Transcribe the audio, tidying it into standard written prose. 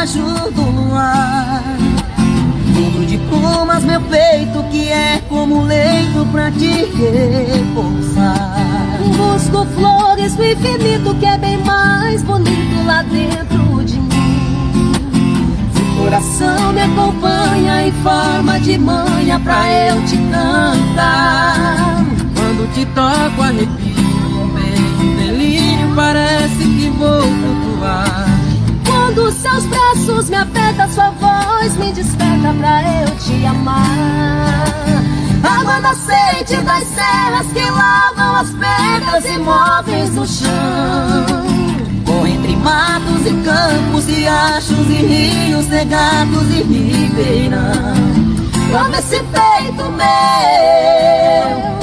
debaixo do luar. Dentro de plumas meu peito, que é como leito pra te repousar. Busco flores no infinito, que é bem mais bonito lá dentro de mim. Seu coração Me acompanha em forma de manha pra eu te cantar. quando te toco arrepio, meio delírio, parece que vou flutuar. Quando seus braços me apertam, sua voz me desperta pra eu te amar. Água nascente das serras que lavam as pedras imóveis no chão. Vou entre matos e campos, riachos e rios, regatos e ribeirão. Lava esse peito meu,